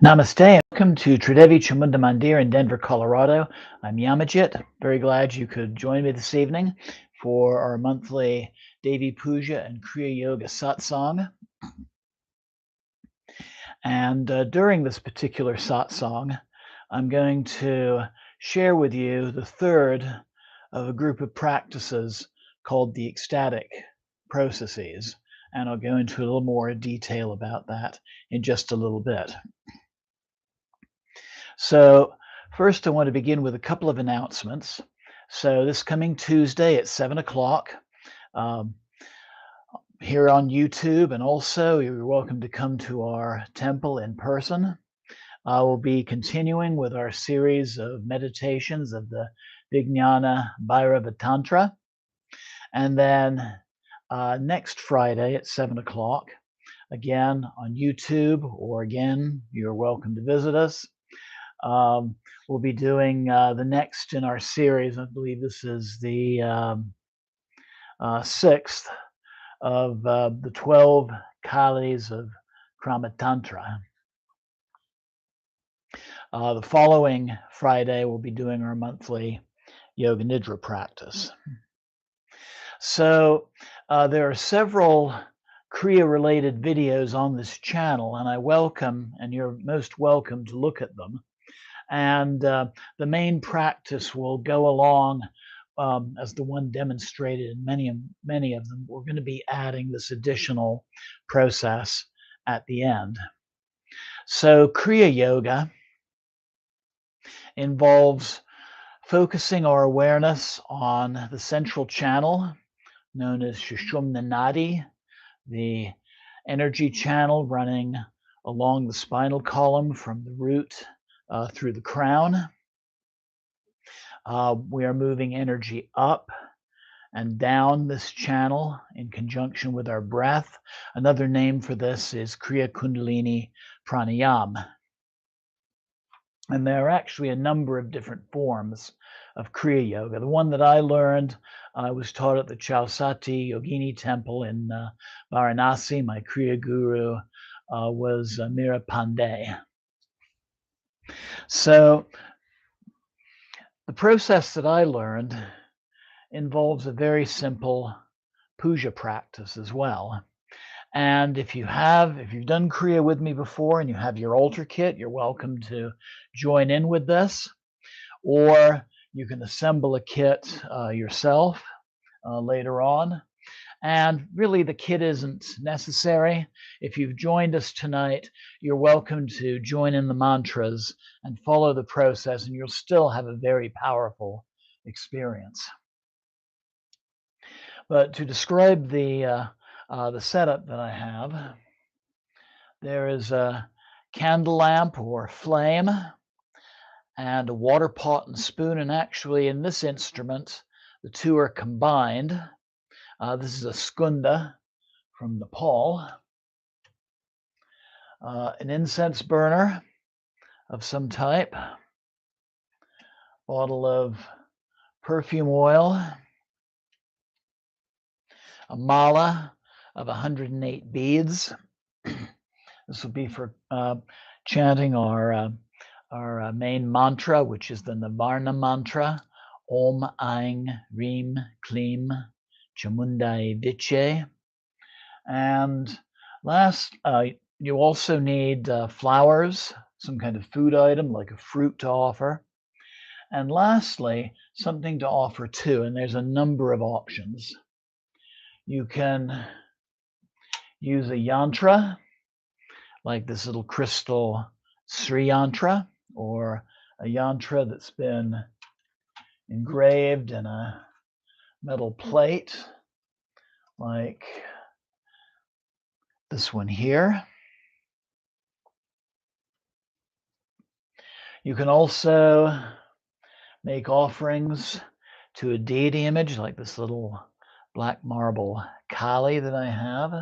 Namaste and welcome to Devi Chamunda Mandir in Denver, Colorado. I'm Yamajit. Very glad you could join me this evening for our monthly Devi Puja and Kriya Yoga Satsang. And during this particular satsang, I'm going to share with you the third of a group of practices called the Ecstatic Processes. And I'll go into a little more detail about that in just a little bit. So first, I want to begin with a couple of announcements. So this coming Tuesday at 7 o'clock here on YouTube, and also you're welcome to come to our temple in person. We'll be continuing with our series of meditations of the Vijnana Bhairava Tantra. And then next Friday at 7 o'clock, again on YouTube, or again, you're welcome to visit us. We'll be doing the next in our series. I believe this is the sixth of the 12 Kalis of Kramatantra. The following Friday, we'll be doing our monthly Yoga Nidra practice. So there are several Kriya-related videos on this channel, and I welcome, and you're most welcome to look at them. And the main practice will go along as the one demonstrated in many of them. We're going to be adding this additional process at the end. So Kriya Yoga involves focusing our awareness on the central channel known as Sushumna Nadi, the energy channel running along the spinal column from the root through the crown. We are moving energy up and down this channel in conjunction with our breath. Another name for this is Kriya Kundalini Pranayama. And there are actually a number of different forms of Kriya Yoga. The one that I learned, I was taught at the Chausati Yogini Temple in Varanasi. My Kriya guru was Mira Pandey. So the process that I learned involves a very simple puja practice as well. And if you've done Kriya with me before and you have your altar kit, you're welcome to join in with this. Or you can assemble a kit yourself later on. And really, the kit isn't necessary. If you've joined us tonight, you're welcome to join in the mantras and follow the process, and you'll still have a very powerful experience. But to describe the setup that I have, there is a candle lamp or flame and a water pot and spoon. And actually, in this instrument, the two are combined. This is a skunda from Nepal, an incense burner of some type, bottle of perfume oil, a mala of 108 beads. This will be for chanting our main mantra, which is the Navarna mantra, Om Aing Reem Kleem Chamundai Viche. And last, you also need flowers, some kind of food item like a fruit to offer. And lastly, something to offer too, and there's a number of options. You can use a yantra, like this little crystal Sri yantra, or a yantra that's been engraved in a metal plate, like this one here. You can also make offerings to a deity image, like this little black marble Kali that I have.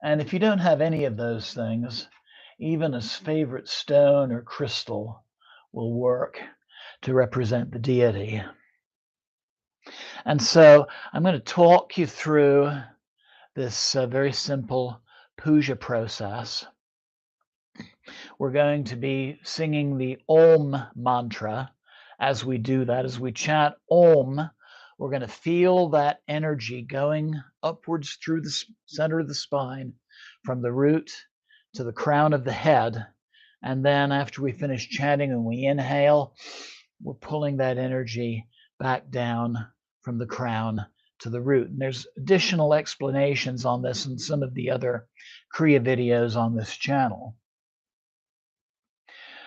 And if you don't have any of those things, even a favorite stone or crystal will work to represent the deity. And so I'm going to talk you through this very simple puja process. We're going to be singing the Om mantra as we do that. As we chant Om, we're going to feel that energy going upwards through the center of the spine, from the root to the crown of the head. And then after we finish chanting and we inhale, we're pulling that energy back down from the crown to the root. And there's additional explanations on this in some of the other Kriya videos on this channel.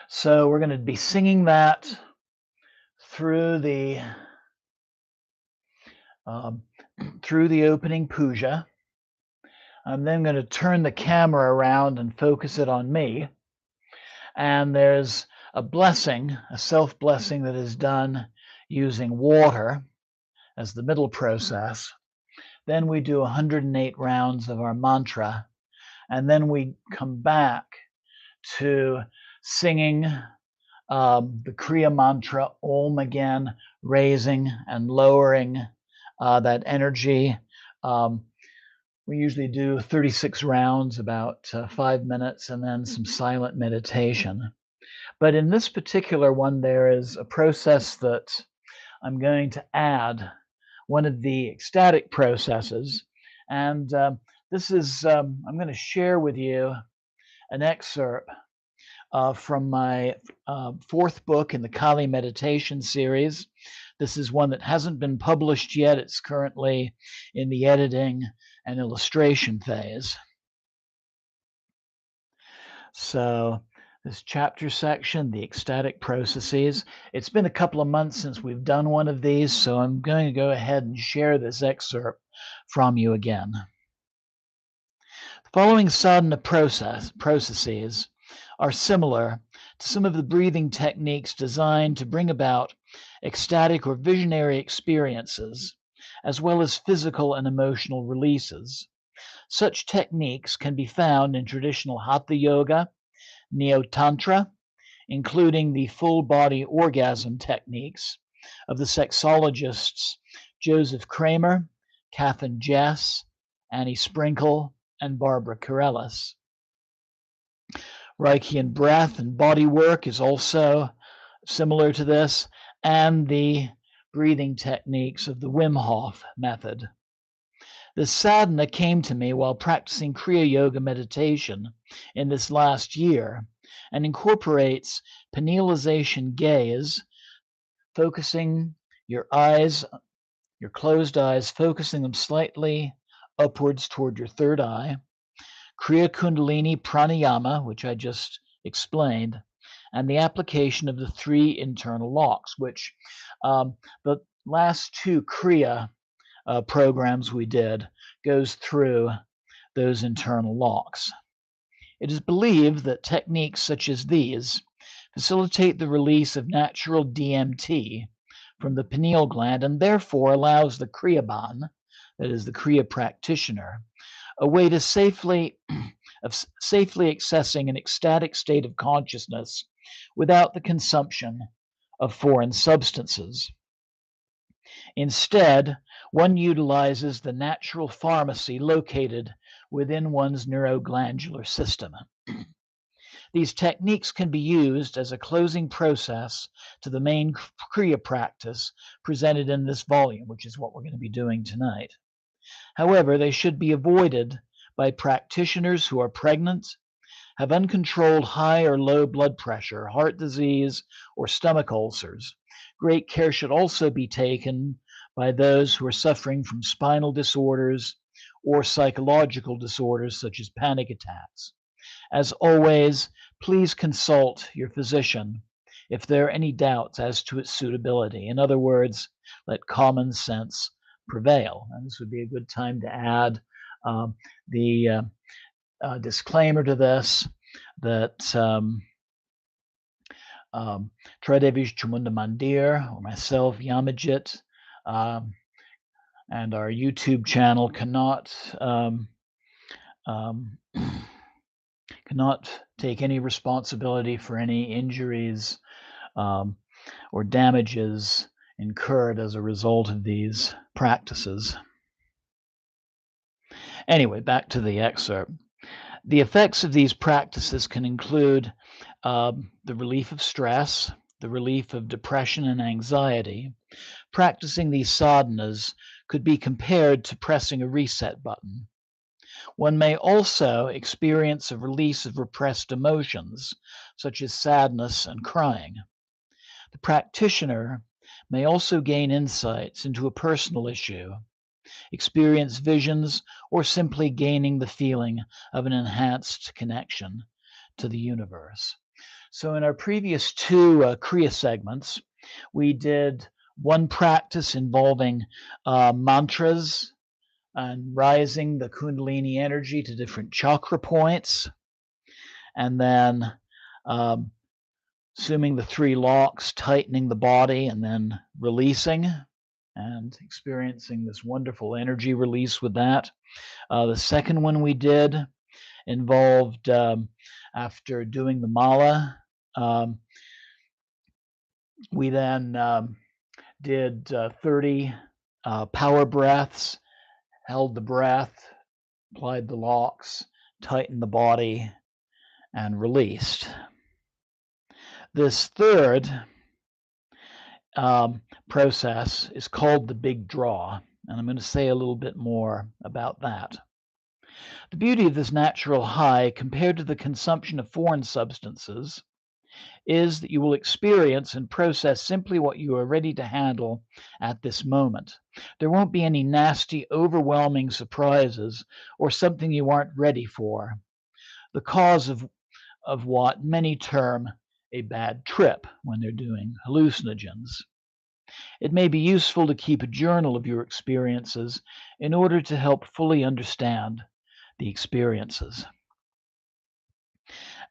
So we're going to be singing that through the opening puja. I'm then going to turn the camera around and focus it on me. And there's a blessing, a self-blessing that is done using water as the middle process. Then we do 108 rounds of our mantra. And then we come back to singing the Kriya mantra, Om again, raising and lowering that energy. We usually do 36 rounds, about 5 minutes, and then some silent meditation. But in this particular one, there is a process that I'm going to add, one of the ecstatic processes. And this is, I'm going to share with you an excerpt from my fourth book in the Kali Meditation series. This is one that hasn't been published yet. It's currently in the editing and illustration phase. So this chapter section, the ecstatic processes, it's been a couple of months since we've done one of these, so I'm going to go ahead and share this excerpt from you again. The following sadhana processes are similar to some of the breathing techniques designed to bring about ecstatic or visionary experiences, as well as physical and emotional releases. Such techniques can be found in traditional Hatha Yoga, Neo-Tantra, including the full body orgasm techniques of the sexologists Joseph Kramer, Catherine Jess, Annie Sprinkle, and Barbara Carellis. Reiki and breath and body work is also similar to this, and the breathing techniques of the Wim Hof method. This sadhana came to me while practicing Kriya Yoga meditation in this last year and incorporates penalization gaze, focusing your eyes, your closed eyes, focusing them slightly upwards toward your third eye, Kriya Kundalini Pranayama, which I just explained, and the application of the 3 internal locks, which the last 2 Kriya programs we did goes through those internal locks. It is believed that techniques such as these facilitate the release of natural DMT from the pineal gland and therefore allows the Kriyaban, that is the Kriya practitioner, a way to safely accessing an ecstatic state of consciousness without the consumption of foreign substances. Instead, one utilizes the natural pharmacy located within one's neuroglandular system. These techniques can be used as a closing process to the main Kriya practice presented in this volume, which is what we're going to be doing tonight. However, they should be avoided by practitioners who are pregnant, have uncontrolled high or low blood pressure, heart disease, or stomach ulcers. Great care should also be taken by those who are suffering from spinal disorders or psychological disorders such as panic attacks. As always, please consult your physician if there are any doubts as to its suitability. In other words, let common sense prevail. And this would be a good time to add the disclaimer to this that Tridevi Chamunda Mandir, or myself, Yamajit, and our YouTube channel cannot take any responsibility for any injuries or damages incurred as a result of these practices. Anyway, back to the excerpt. The effects of these practices can include the relief of stress, the relief of depression and anxiety. Practicing these sadhanas could be compared to pressing a reset button. One may also experience a release of repressed emotions, such as sadness and crying. The practitioner may also gain insights into a personal issue, experience visions, or simply gaining the feeling of an enhanced connection to the universe. So, in our previous two Kriya segments, we did one practice involving mantras and rising the Kundalini energy to different chakra points, and then assuming the three locks, tightening the body, and then releasing and experiencing this wonderful energy release with that. The second one we did involved, after doing the mala, we then did 30 power breaths, held the breath, applied the locks, tightened the body, and released. This third process is called the big draw, and I'm going to say a little bit more about that. The beauty of this natural high compared to the consumption of foreign substances is that you will experience and process simply what you are ready to handle at this moment. There won't be any nasty, overwhelming surprises or something you aren't ready for, the cause of what many term a bad trip when they're doing hallucinogens. It may be useful to keep a journal of your experiences in order to help fully understand the experiences.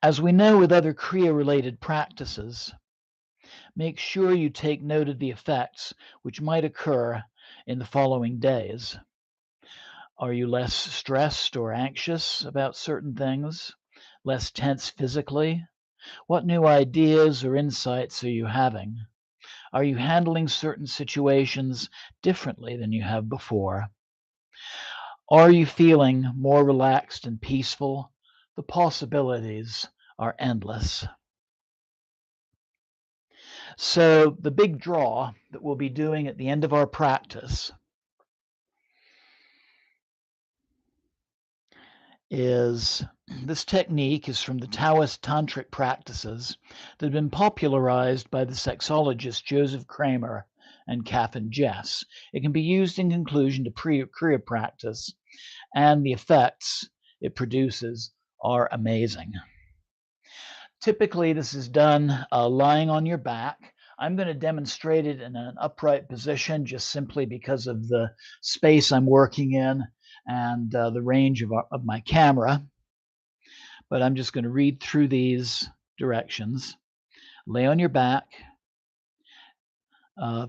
As we know with other Kriya-related practices, make sure you take note of the effects which might occur in the following days. Are you less stressed or anxious about certain things? Less tense physically? What new ideas or insights are you having? Are you handling certain situations differently than you have before? Are you feeling more relaxed and peaceful? The possibilities are endless. So, the big draw that we'll be doing at the end of our practice is this technique is from the Taoist tantric practices that have been popularized by the sexologists Joseph Kramer and Catherine Jess. It can be used in conclusion to Kriya practice, and the effects it produces are amazing. Typically, this is done lying on your back. I'm going to demonstrate it in an upright position just simply because of the space I'm working in and the range of my camera. But I'm just going to read through these directions. Lay on your back,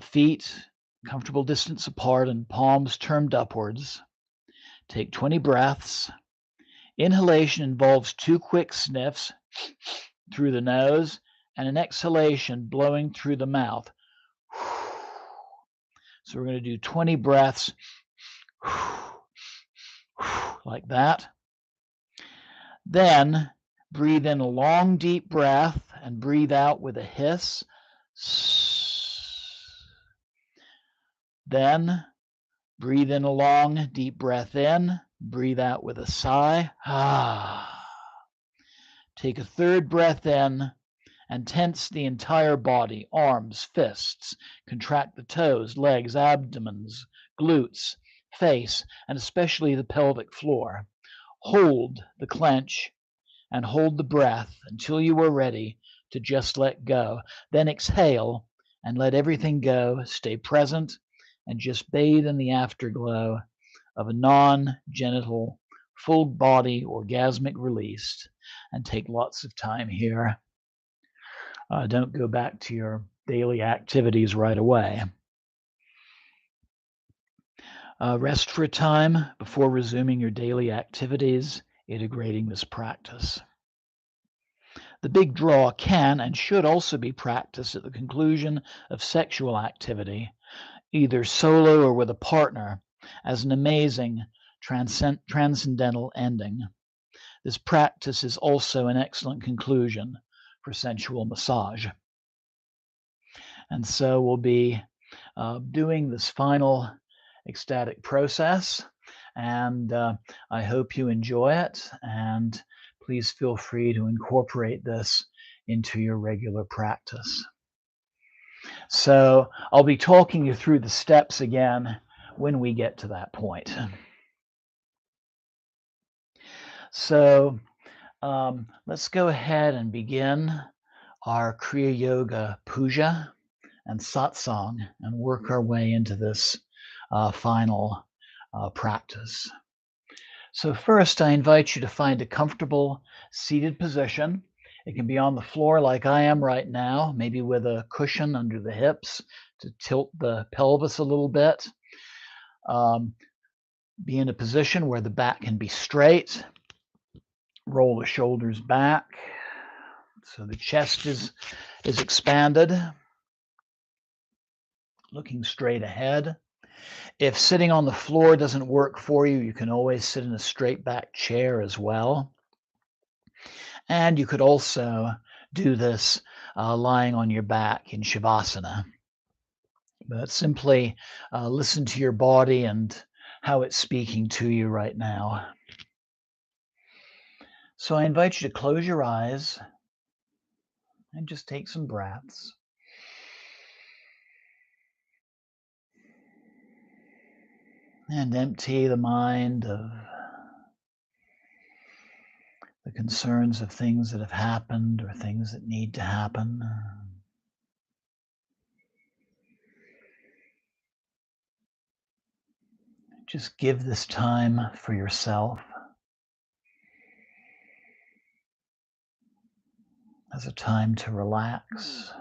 feet comfortable distance apart and palms turned upwards. Take 20 breaths. Inhalation involves 2 quick sniffs through the nose and an exhalation blowing through the mouth. So we're going to do 20 breaths like that. Then breathe in a long, deep breath and breathe out with a hiss. Then breathe in a long, deep breath in. Breathe out with a sigh. Take a third breath in and tense the entire body, arms, fists. Contract the toes, legs, abdomens, glutes, face, and especially the pelvic floor. Hold the clench and hold the breath until you are ready to just let go. Then exhale and let everything go. Stay present and just bathe in the afterglow of a non-genital, full body orgasmic release, and take lots of time here. Don't go back to your daily activities right away. Rest for a time before resuming your daily activities, integrating this practice. The big draw can and should also be practiced at the conclusion of sexual activity, either solo or with a partner, as an amazing transcendental ending. this practice is also an excellent conclusion for sensual massage. And so we'll be doing this final ecstatic process, and I hope you enjoy it, and please feel free to incorporate this into your regular practice. So I'll be talking you through the steps again when we get to that point. So let's go ahead and begin our Kriya Yoga Puja and Satsang and work our way into this final practice. So first, I invite you to find a comfortable seated position. It can be on the floor like I am right now, maybe with a cushion under the hips to tilt the pelvis a little bit. Be in a position where the back can be straight. Roll the shoulders back so the chest is expanded, looking straight ahead. If sitting on the floor doesn't work for you, you can always sit in a straight back chair as well. And you could also do this lying on your back in Shavasana. But simply listen to your body and how it's speaking to you right now. So I invite you to close your eyes and just take some breaths. And empty the mind of the concerns of things that have happened or things that need to happen. Just give this time for yourself as a time to relax,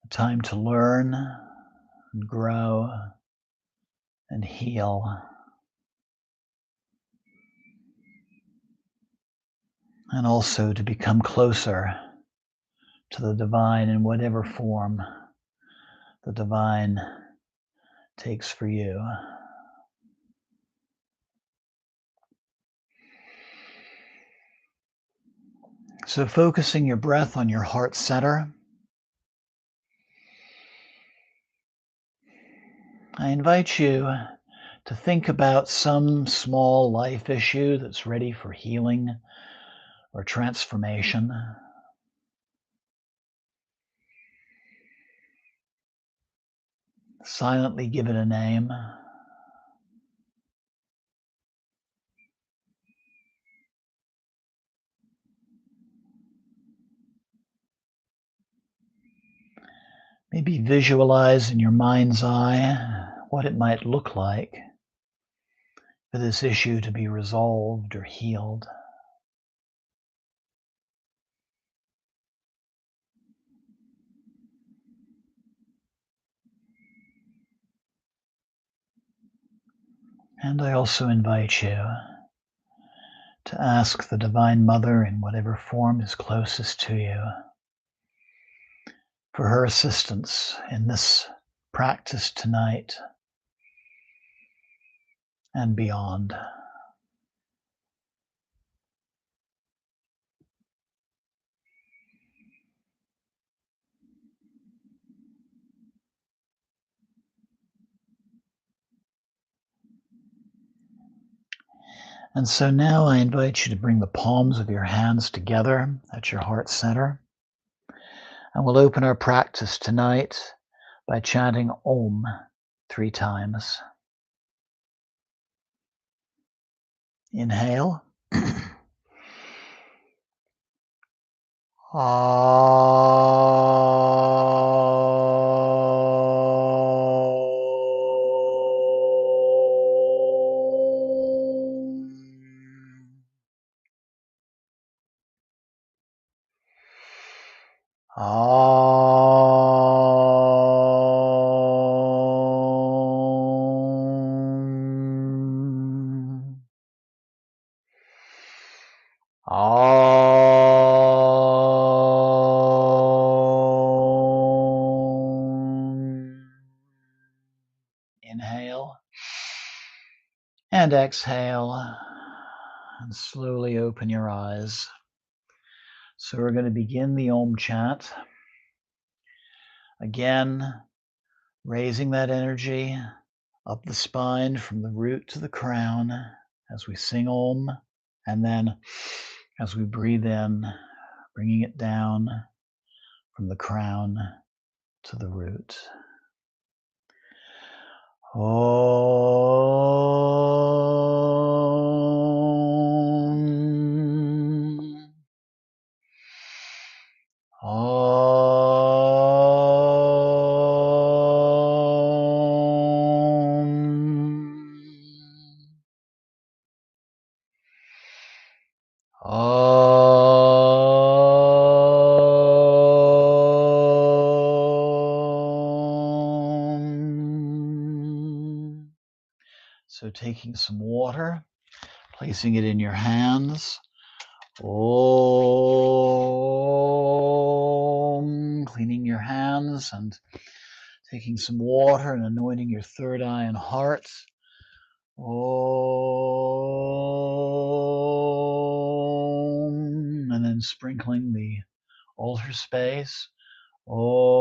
a time to learn and grow and heal. And also to become closer to the divine in whatever form the divine takes for you. So focusing your breath on your heart center, I invite you to think about some small life issue that's ready for healing or transformation. Silently give it a name. Maybe visualize in your mind's eye what it might look like for this issue to be resolved or healed. And I also invite you to ask the Divine Mother in whatever form is closest to you for her assistance in this practice tonight and beyond. And so now I invite you to bring the palms of your hands together at your heart center. And we'll open our practice tonight by chanting Om 3 times. Inhale. Inhale. And exhale, and slowly open your eyes. So we're going to begin the Om chant. Again, raising that energy up the spine from the root to the crown as we sing Om, and then as we breathe in, bringing it down from the crown to the root. Om. So taking some water, placing it in your hands. Om. Cleaning your hands and taking some water and anointing your third eye and heart. Om. And then sprinkling the altar space. Om.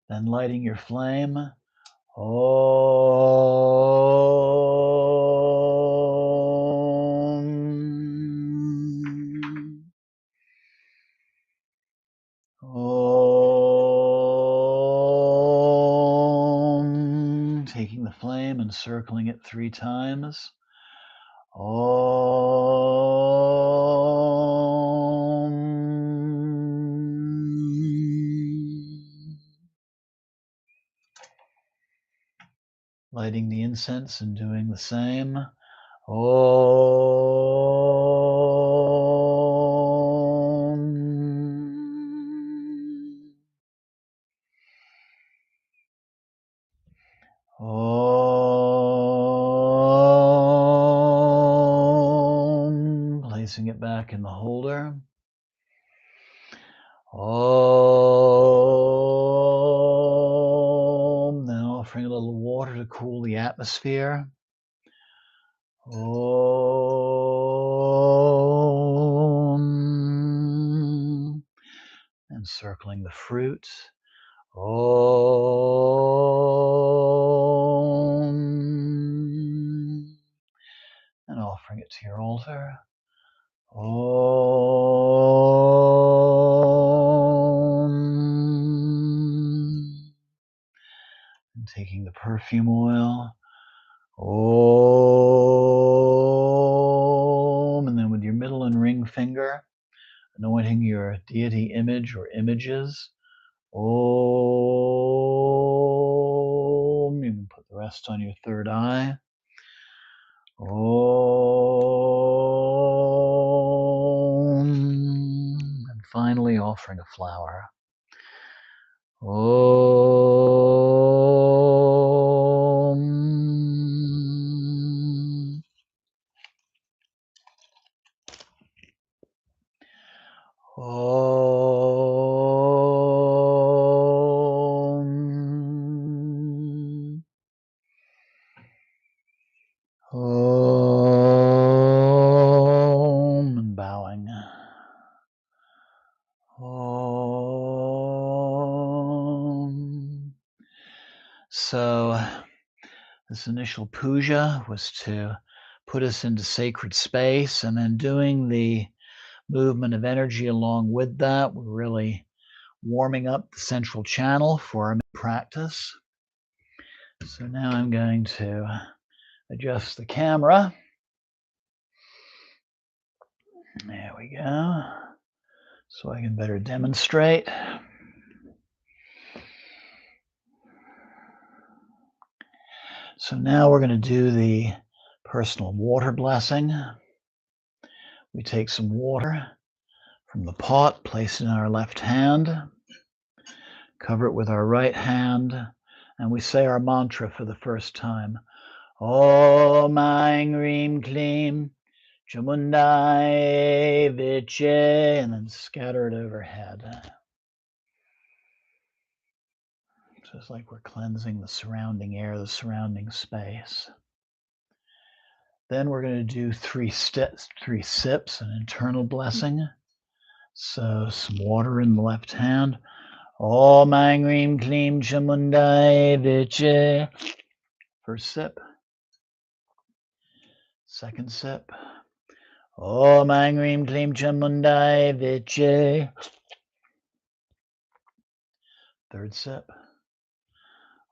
Then lighting your flame. Om. Om. Taking the flame and circling it 3 times. Om. Lighting the incense and doing the same. Om. Om. Placing it back in the holder. Om. Then offering a little water to cool the atmosphere. Om. And circling the fruit. Om. And offering it to your altar. Om. And taking the perfume oil. Om. And then with your middle and ring finger, anointing your deity image or images. Om. You can put the rest on your third eye. Om. And finally offering a flower. Om. Om. Om. And bowing. Om. So this initial puja was to put us into sacred space, and then doing the movement of energy along with that, we're really warming up the central channel for our practice. So now I'm going to adjust the camera. There we go. So I can better demonstrate. So now we're going to do the personal water blessing. We take some water from the pot, place it in our left hand, cover it with our right hand, and we say our mantra for the first time. Om Aing Reem Kleem Chamundai Viche, and then scatter it overhead. So it's like we're cleansing the surrounding air, the surrounding space. Then we're going to do 3 sips, an internal blessing. So some water in the left hand. Om Aing Reem Kleem Chamundai Viche. First sip. Second sip. Om Aing Reem Kleem Chamundai Viche. Third sip.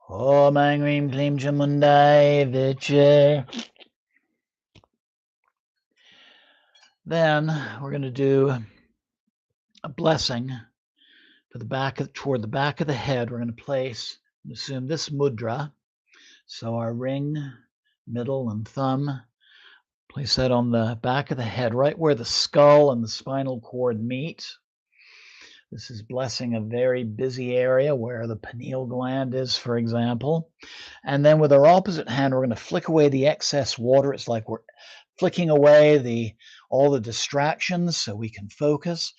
Om Aing Reem Kleem Chamundai Viche. Then we're going to do a blessing to toward the back of the head. We're going to place and assume this mudra. So our ring, middle, and thumb. Place that on the back of the head, right where the skull and the spinal cord meet. This is blessing a very busy area where the pineal gland is, for example. And then with our opposite hand, we're going to flick away the excess water. It's like we're flicking away all the distractions so we can focus.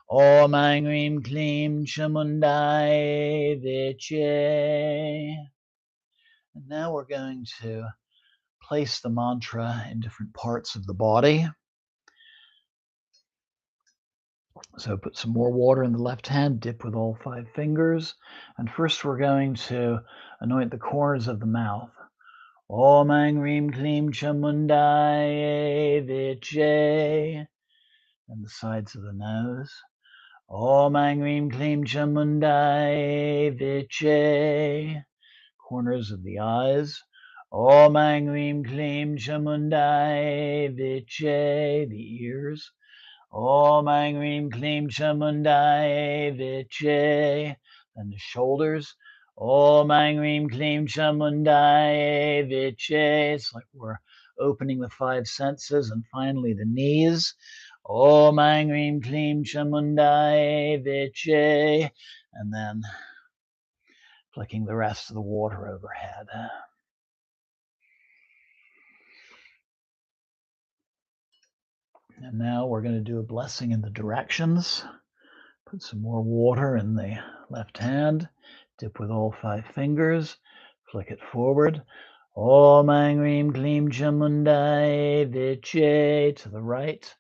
Om Aing Reem Kleem Chamundai Viche. And now we're going to place the mantra in different parts of the body. So put some more water in the left hand, dip with all 5 fingers. And first we're going to anoint the corners of the mouth. Om Aing Reem Kleem Chamundai Viche. And the sides of the nose. Om Aing Reem Kleem Chamundai Viche. Corners of the eyes. Om Aing Reem Kleem Chamundai Viche. The ears. Om Aing Reem Kleem Chamundai Viche. And the shoulders. Om Aing Reem Kleem Chamundai Viche. It's like we're opening the 5 senses. And finally the knees. Om Aing Reem Kleem Chamundai Viche. And then flicking the rest of the water overhead. And now we're going to do a blessing in the directions. Put some more water in the left hand. Dip with all 5 fingers. Flick it forward. Om Aing Reem Kleem Chamundai Viche. To the right.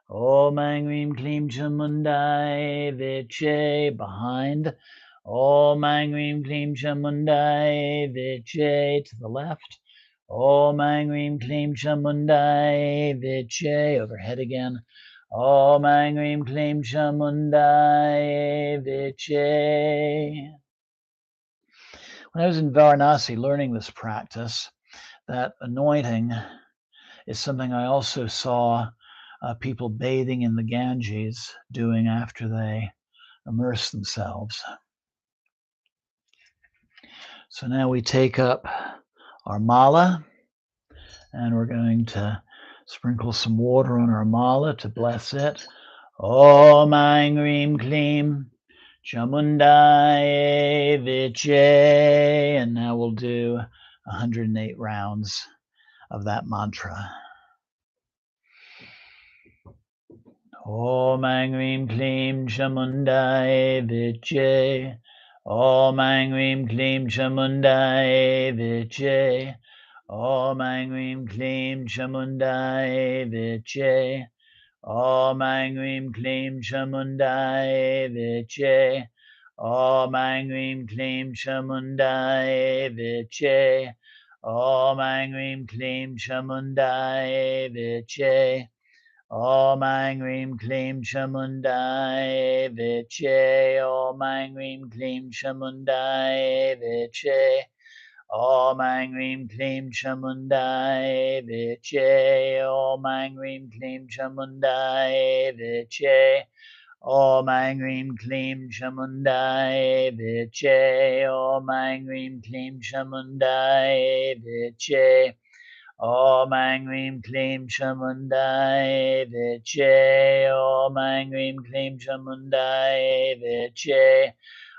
Om Aing Reem Kleem Chamundai Viche. Behind. Om Aing Reem Kleem Chamundai Viche. To the left. Om Aing Reem Kleem Chamundai Viche. Overhead again. Om Aing Reem Kleem Chamundai Viche. When I was in Varanasi learning this practice, that anointing is something I also saw people bathing in the Ganges doing after they immerse themselves. So now we take up our mala, and we're going to sprinkle some water on our mala to bless it. Om Aing Reem Kleem Chamundai Viche. And now we'll do 108 rounds of that mantra. Om Aing Reem Kleem Chamundai Viche. Om Aing Reem Kleem Chamundai Viche. Om Aing Reem Kleem Chamundai Viche. Om Aing Reem Kleem Chamundai Viche. Om Aing Reem Kleem Chamundai Viche. Om Aing Reem Kleem Chamundai Viche. Om Aing Reem Kleem Chamundai Viche. Om Aing Reem Kleem Chamundai Viche. Om Aing Reem Kleem Chamundai Viche. Om Aing Reem Kleem Chamundai Viche. Om Aing Reem Kleem Chamundai Viche. Om Aing Reem Kleem Chamundai Viche. Om Aing Reem Kleem Chamundai Viche. Om Aing Reem Kleem Chamundai Viche.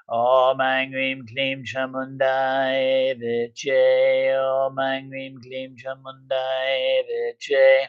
Om Aing Reem Kleem Chamundai Viche. Om Aing Reem Kleem Chamundai Viche.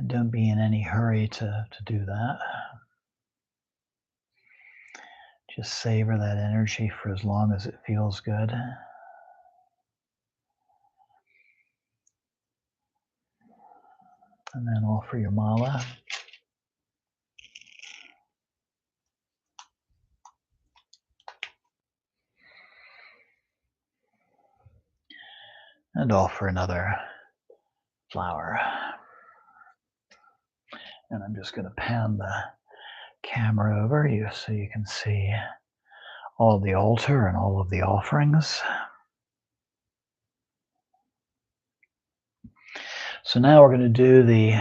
And don't be in any hurry to do that. Just savor that energy for as long as it feels good. And then offer your mala. And offer another flower. And I'm just going to pan the camera over you so you can see all of the altar and all of the offerings. So now we're going to do the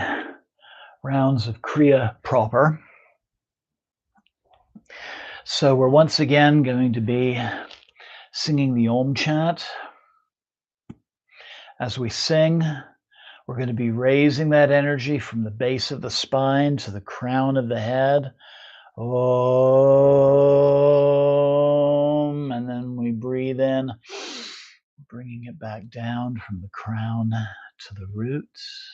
rounds of Kriya proper. So we're once again going to be singing the Om chant. As we sing, we're going to be raising that energy from the base of the spine to the crown of the head. Om. And then we breathe in, bringing it back down from the crown to the roots.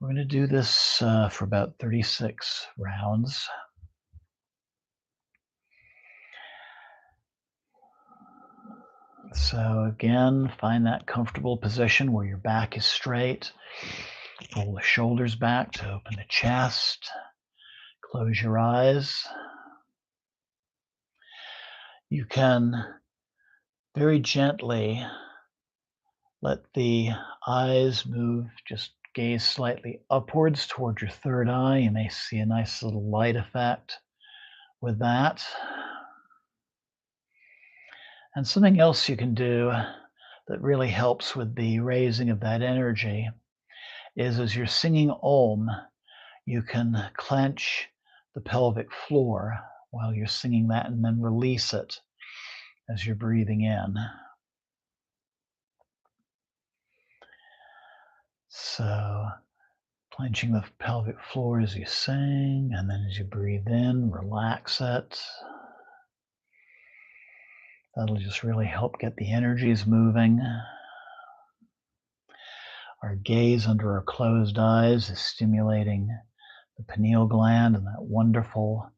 We're going to do this for about 36 rounds. So again, find that comfortable position where your back is straight. Roll the shoulders back to open the chest. Close your eyes. You can very gently let the eyes move, just gaze slightly upwards toward your third eye. You may see a nice little light effect with that. And something else you can do that really helps with the raising of that energy is, as you're singing Om, you can clench the pelvic floor while you're singing that and then release it as you're breathing in. So clenching the pelvic floor as you sing, and then as you breathe in, relax it. That'll just really help get the energies moving. Our gaze under our closed eyes is stimulating the pineal gland and that wonderful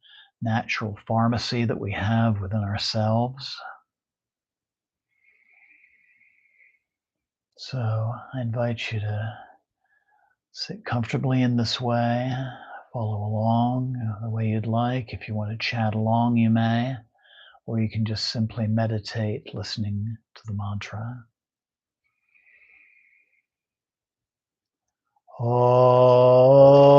natural pharmacy that we have within ourselves. So I invite you to sit comfortably in this way, follow along the way you'd like. If you want to chat along, you may, or you can just simply meditate listening to the mantra. Om.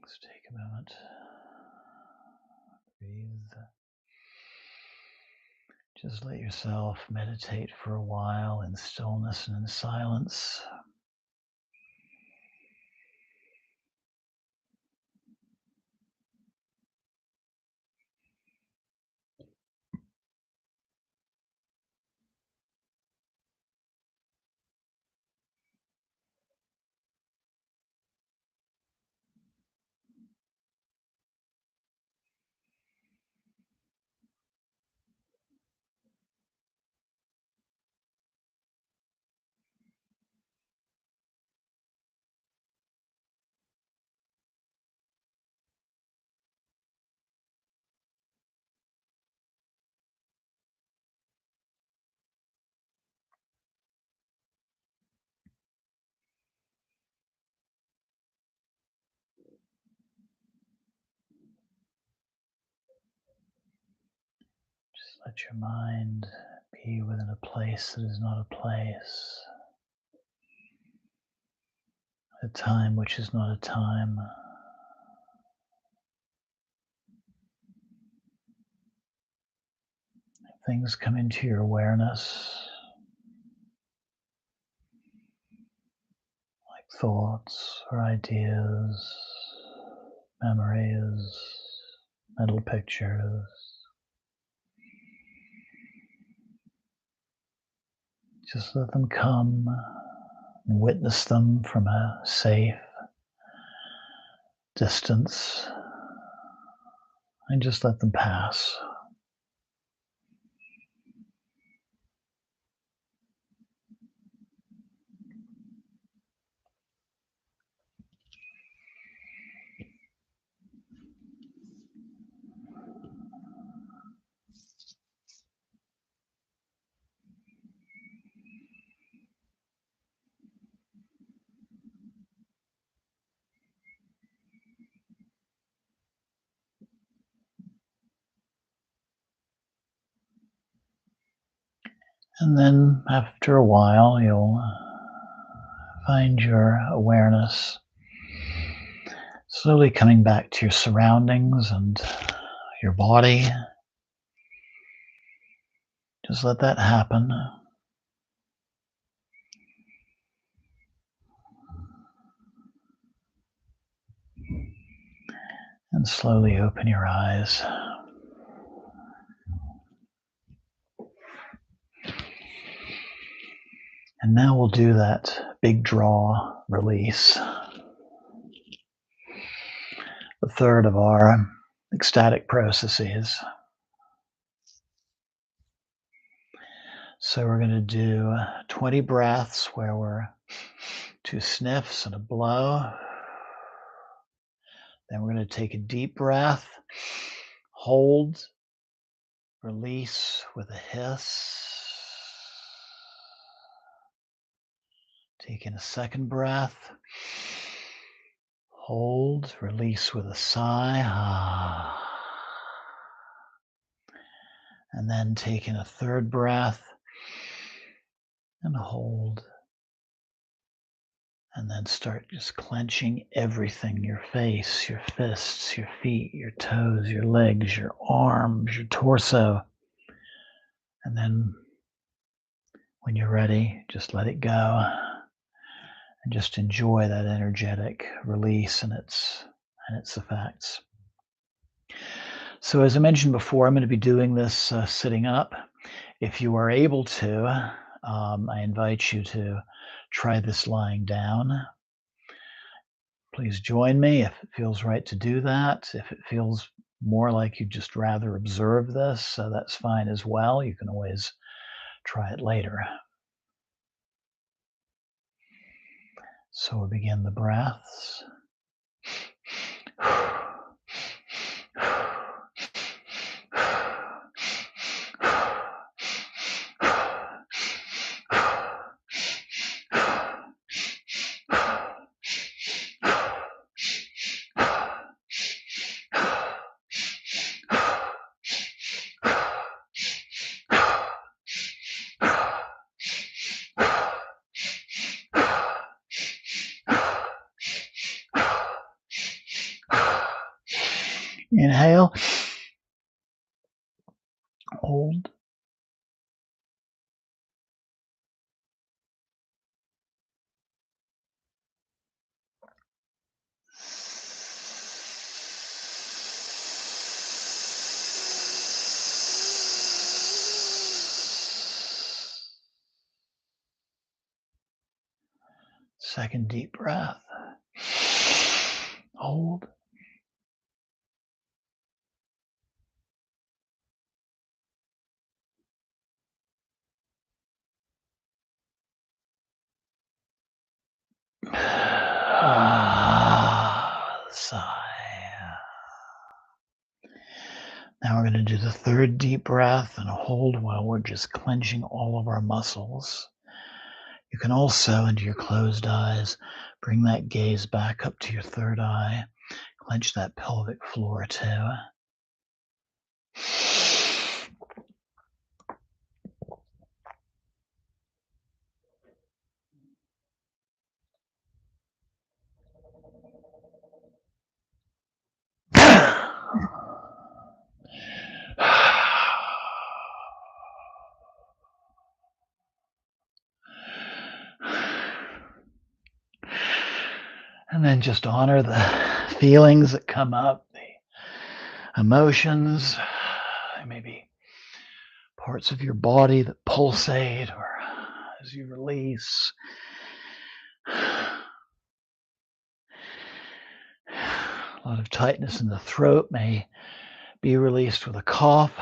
Let's take a moment. Breathe. Just let yourself meditate for a while in stillness and in silence. Just let your mind be within a place that is not a place, a time which is not a time. Things come into your awareness, like thoughts or ideas, memories, mental pictures. Just let them come and witness them from a safe distance, and just let them pass. And then after a while, you'll find your awareness Slowly coming back to your surroundings and your body. Just let that happen. And slowly open your eyes. And now we'll do that big draw release. The third of our ecstatic processes. So we're going to do 20 breaths where we're 2 sniffs and a blow. Then we're going to take a deep breath, hold, release with a hiss. Taking a second breath, hold, release with a sigh. And then taking a third breath and hold. And then start just clenching everything, your face, your fists, your feet, your toes, your legs, your arms, your torso. And then when you're ready, just let it go and just enjoy that energetic release and its effects. So as I mentioned before, I'm going to be doing this sitting up. If you are able to, I invite you to try this lying down. Please join me if it feels right to do that. If it feels more like you'd just rather observe this, that's fine as well. You can always try it later. So we'll begin the breaths. Inhale, hold, second deep breath, hold, sigh. Now we're going to do the third deep breath and hold while we're just clenching all of our muscles. You can also, into your closed eyes, bring that gaze back up to your third eye. Clench that pelvic floor too. And then just honor the feelings that come up, the emotions, maybe parts of your body that pulsate or as you release. A lot of tightness in the throat may be released with a cough.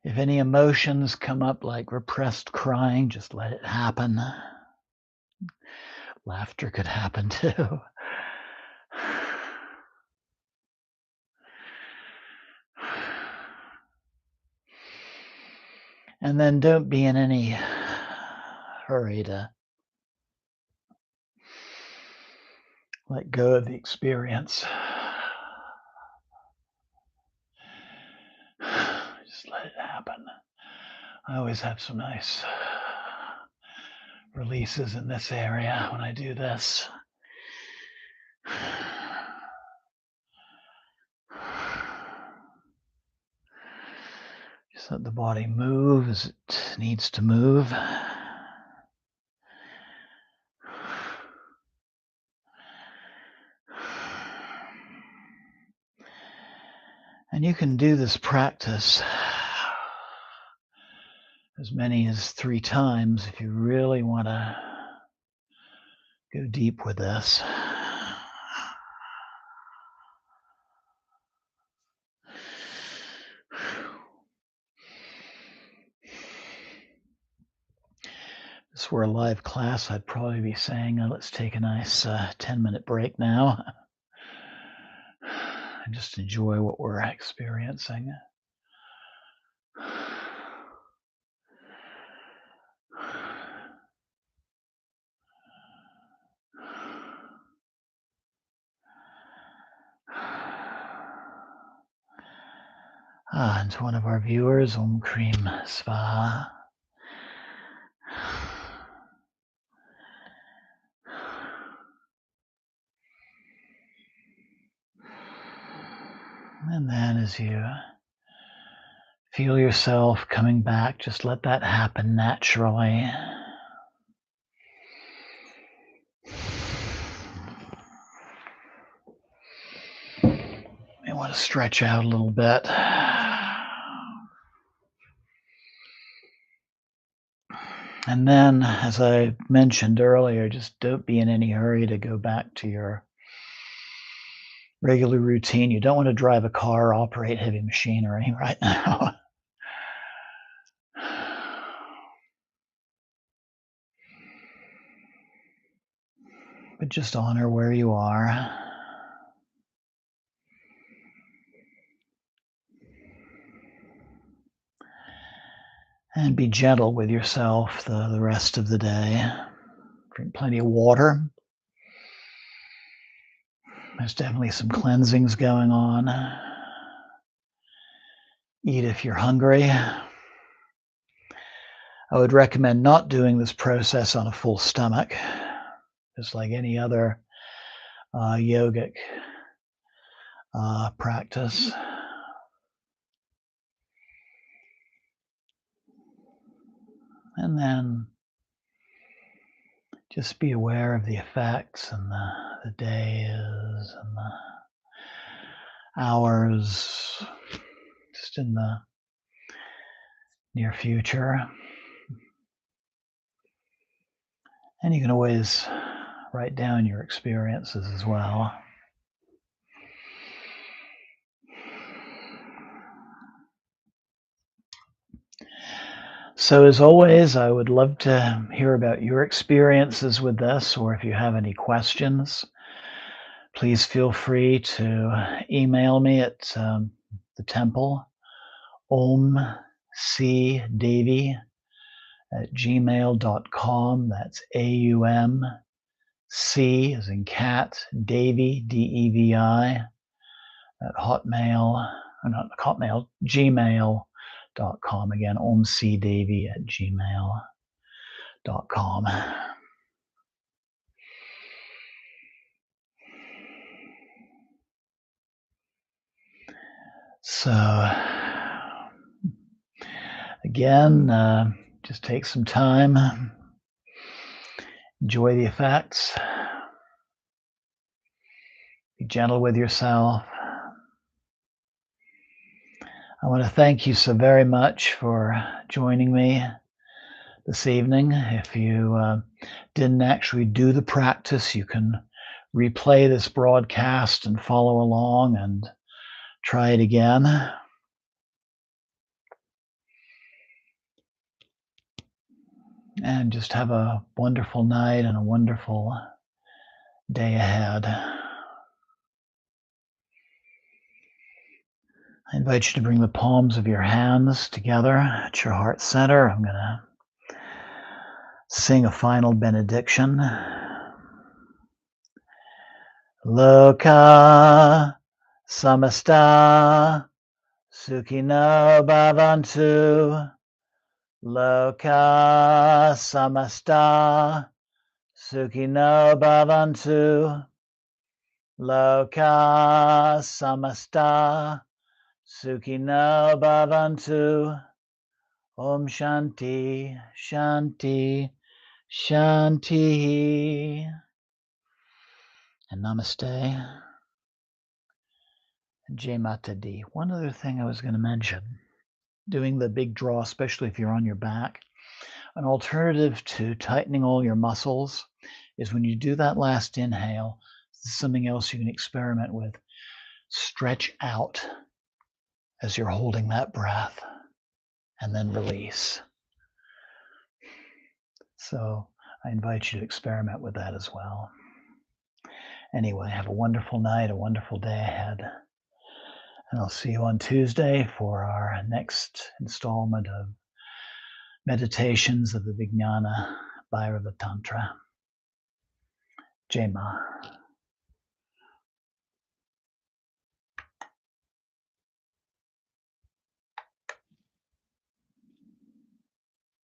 If any emotions come up like repressed crying, just let it happen. Laughter could happen too. And then don't be in any hurry to let go of the experience. Just let it happen. I always have some nice releases in this area when I do this. Just let the body move as it needs to move. And you can do this practice as many as 3 times if you really want to go deep with this. If this were a live class, I'd probably be saying, let's take a nice 10-minute break now and just enjoy what we're experiencing. And to one of our viewers, Om Kreem Svaha. And then as you feel yourself coming back, just let that happen naturally. You want to stretch out a little bit. And then, as I mentioned earlier, just don't be in any hurry to go back to your regular routine. You don't want to drive a car or operate heavy machinery right now. But just honor where you are. And be gentle with yourself the rest of the day. Drink plenty of water. There's definitely some cleansings going on. Eat if you're hungry. I would recommend not doing this process on a full stomach, just like any other yogic practice. And then just be aware of the effects and the days and the hours just in the near future. And you can always write down your experiences as well. So as always, I would love to hear about your experiences with this, or if you have any questions, please feel free to email me at the temple, omcdevi@gmail.com. That's AUMC as in cat, Devi, DEVI, at Hotmail, or not Hotmail, gmail.com. Again, omcdevi@gmail.com. So, again, just take some time, enjoy the effects, be gentle with yourself. I want to thank you so very much for joining me this evening. If you didn't actually do the practice, you can replay this broadcast and follow along and try it again. And just have a wonderful night and a wonderful day ahead. I invite you to bring the palms of your hands together at your heart center. I'm going to sing a final benediction. Loka samasta sukhino bhavantu. Loka samasta sukhino bhavantu. Loka samasta sukhino bhavantu. Om Shanti, Shanti, Shanti. And Namaste. And Jai Mata Di. One other thing I was going to mention, doing the big draw, especially if you're on your back, an alternative to tightening all your muscles is when you do that last inhale, something else you can experiment with. Stretch out as you're holding that breath and then release. So I invite you to experiment with that as well. Anyway, have a wonderful night, a wonderful day ahead. And I'll see you on Tuesday for our next installment of meditations of the Vijnana Bhairava Tantra. Jai Ma.